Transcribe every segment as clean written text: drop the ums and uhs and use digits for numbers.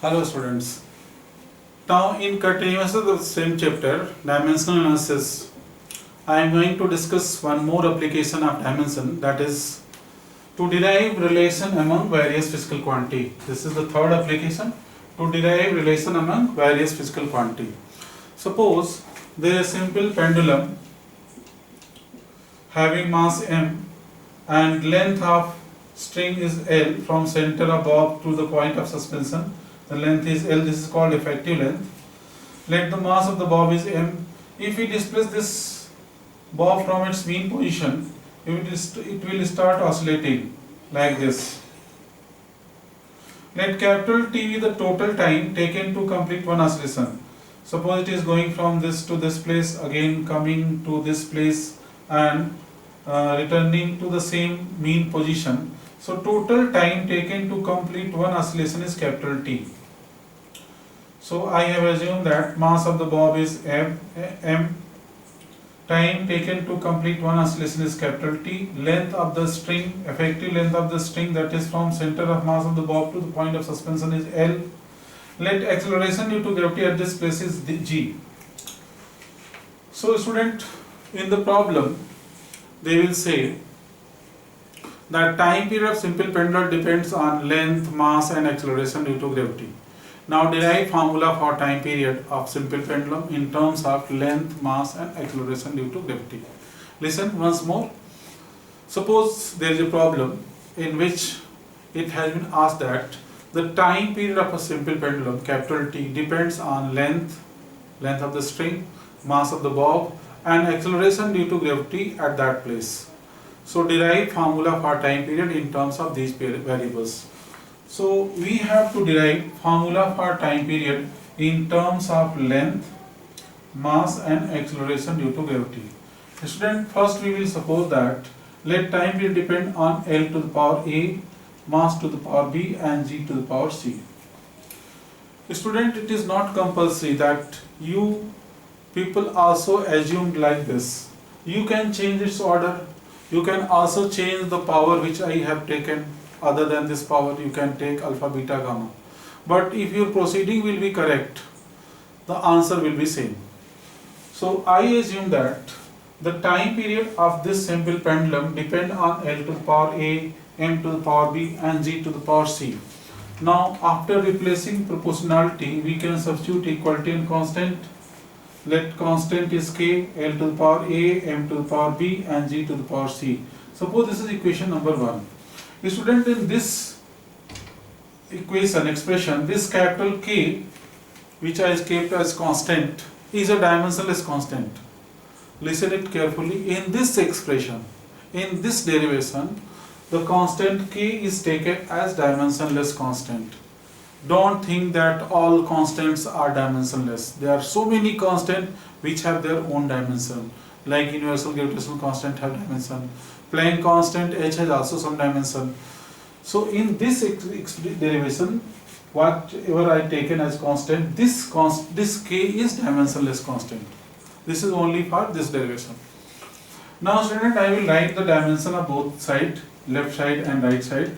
Hello students. Now in continuous of the same chapter, dimensional analysis, I am going to discuss one more application of dimension, that is to derive relation among various physical quantity. This is the third application, to derive relation among various physical quantity. Suppose there is a simple pendulum having mass m and length of string is L from center of bob to the point of suspension. The length is L, this is called effective length. Let the mass of the bob is m. If we displace this bob from its mean position, it will start oscillating like this. Let capital T be the total time taken to complete one oscillation. Suppose it is going from this to this place, again coming to this place and returning to the same mean position. So total time taken to complete one oscillation is capital T. So I have assumed that mass of the bob is m. Time taken to complete one oscillation is capital T. Length of the string, effective length of the string, that is from center of mass of the bob to the point of suspension, is L. Let acceleration due to gravity at this place is g. So student, in the problem they will say that time period of simple pendulum depends on length, mass and acceleration due to gravity. Now derive formula for time period of simple pendulum in terms of length, mass and acceleration due to gravity. Listen once more. Suppose there is a problem in which it has been asked that the time period of a simple pendulum, capital T, depends on length of the string, mass of the bob and acceleration due to gravity at that place. So derive formula for time period in terms of these variables. So we have to derive formula for time period in terms of length, mass and acceleration due to gravity. Student, first we will suppose that let time period depend on L to the power A, mass to the power B and G to the power C. Student, it is not compulsory that you people also assumed like this. You can change its order. You can also change the power which I have taken. Other than this power, you can take alpha, beta, gamma. But if your proceeding will be correct, the answer will be same. So I assume that the time period of this simple pendulum depend on L to the power A, M to the power B and G to the power C. Now after replacing proportionality, we can substitute equality and constant. Let constant is K, L to the power A, M to the power B and G to the power C. Suppose this is equation number 1. Student, in this equation expression, this capital K, which I kept as constant, is a dimensionless constant. Listen it carefully. In this expression, in this derivation, the constant K is taken as dimensionless constant. Don't think that all constants are dimensionless. There are so many constants which have their own dimension, like universal gravitational constant have dimension. Planck constant H has also some dimension. So in this derivation, whatever I taken as constant, this K is dimensionless constant. This is only for this derivation. Now student, I will write the dimension of both sides, left side and right side.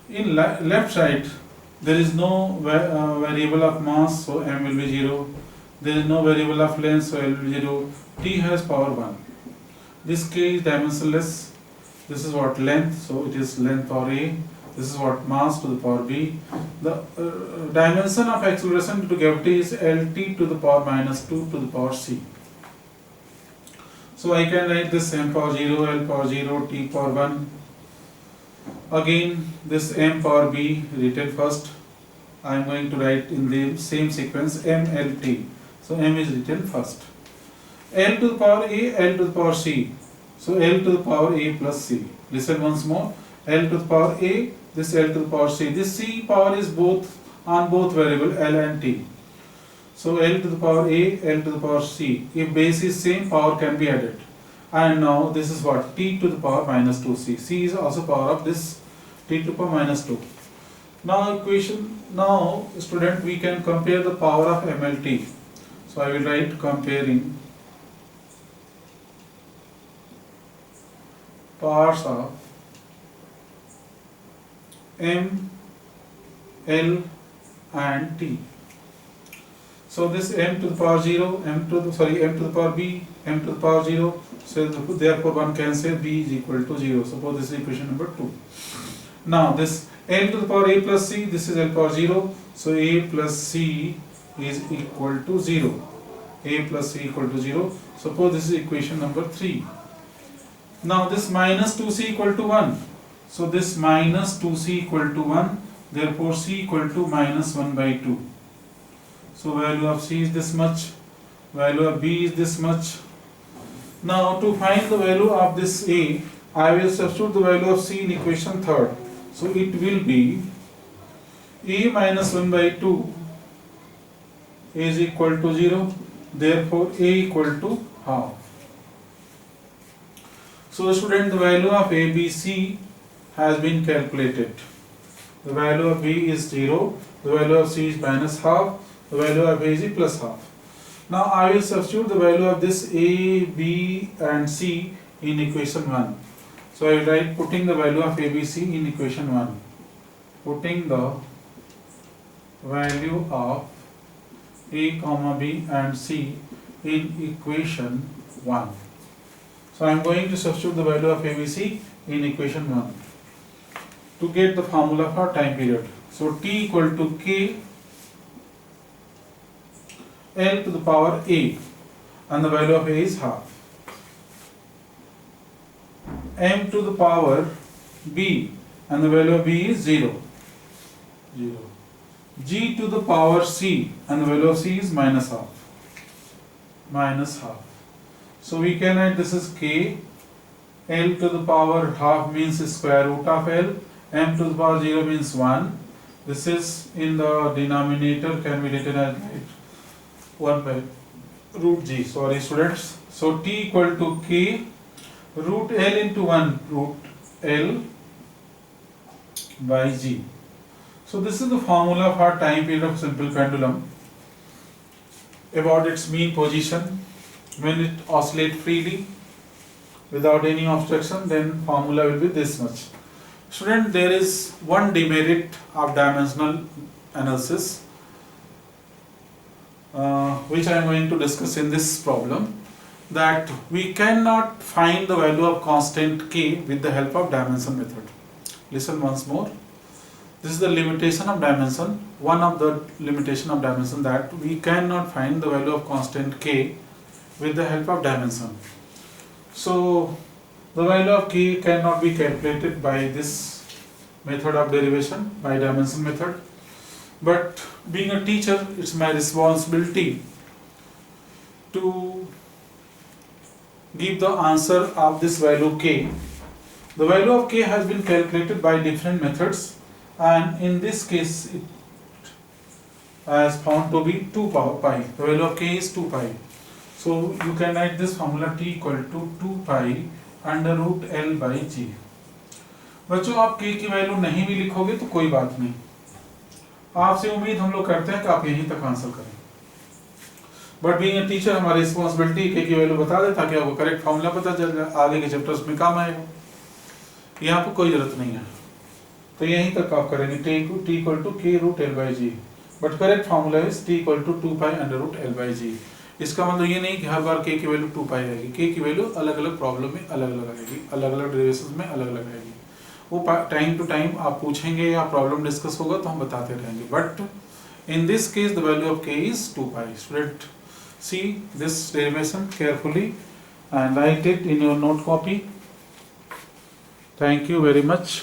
In left side, there is no variable of mass, so m will be 0. There is no variable of length, so L will be 0. T has power 1. This K is dimensionless. This is what length, so it is length power A. This is what mass to the power B. The dimension of acceleration due to gravity is LT to the power minus 2 to the power C. So I can write this m power 0, L power 0, T power 1. Again, this m power B written first. I am going to write in the same sequence m, L, T. So m is written first. L to the power A, L to the power C. So L to the power A plus C. Listen once more. L to the power A, this L to the power C. This C power is on both variable L and T. So L to the power A, L to the power C. If base is same, power can be added. And now this is what? T to the power minus 2C. C is also power of this T to the power minus 2. Now student, we can compare the power of MLT. So I will write comparing powers of m L and T. So this m to the power 0, m to the power b, m to the power 0. So therefore one can say b is equal to 0. Suppose this is equation number 2. Now this n to the power a plus c, this is l power 0. So a plus c is equal to 0. A plus c equal to 0. Suppose this is equation number 3. Now this minus 2c equal to 1. So this minus 2c equal to 1. Therefore c equal to minus 1 by 2. So value of c is this much. Value of b is this much. Now to find the value of this a, I will substitute the value of c in equation 3rd. So it will be a minus 1 by 2 is equal to 0. Therefore a equal to half. So student, the value of a, b, c has been calculated. The value of b is 0. The value of c is minus half. The value of a is plus half. Now I will substitute the value of this a, b and c in equation 1. So I will write putting the value of a, b, c in equation 1. Putting the value of a, comma b and c in equation 1. So I am going to substitute the value of a, b, c in equation 1 to get the formula for time period. So t equal to k L to the power a, and the value of a is half. M to the power b, and the value of b is 0. G to the power c, and the value of c is minus half. So we can write this is k. L to the power half means square root of L. M to the power 0 means 1. This is in the denominator can be written as 1 by root g. Sorry students. So t equal to k root L into 1 root L by g. So this is the formula for time period of simple pendulum about its mean position. When it oscillates freely without any obstruction, then formula will be this much. Student, there is one demerit of dimensional analysis which I am going to discuss in this problem, that we cannot find the value of constant k with the help of dimension method. Listen once more. This is the limitation of dimension, one of the limitation of dimension, that we cannot find the value of constant k with the help of dimension. So the value of k cannot be calculated by this method of derivation, by dimension method. But being a teacher, it's my responsibility to give the answer of this value k. The value of k has been calculated by different methods, and in this case it has found to be 2 pi. The value of k is 2 pi. So you can write this formula t equal to 2 pi under root L by g. बच्चों, आप k की value नहीं भी लिखोगे तो कोई बात नहीं, आपसे उम्मीद हम लोग करते हैं कि आप यहीं तक आंसर करें। बट बीइंग अ टीचर हमारी रिस्पॉन्सिबिलिटी k की वैल्यू बता दे ताकि आपको करेक्ट फॉर्मूला पता चल जाए, आगे के चैप्टर्स में काम आएगा। यहाँ पर कोई जरूरत नहीं है, तो यहीं तक आप करेंगे t equal to k root L by g, but correct formula is t equal to 2 pi under root L by g. इसका मतलब ये नहीं कि हर बार k की वैल्यू 2 पाई आएगी, k की वैल्यू अलग अलग प्रॉब्लम में अलग अलग आएगी, अलग अलग डेरिवेशंस में अलग अलग आएगी। वो टाइम टू टाइम आप पूछेंगे या प्रॉब्लम डिस्कस होगा तो हम बताते रहेंगे, but in this case the value of k is 2 pi. Student, see this derivation carefully and write it in your note copy. Thank you very much.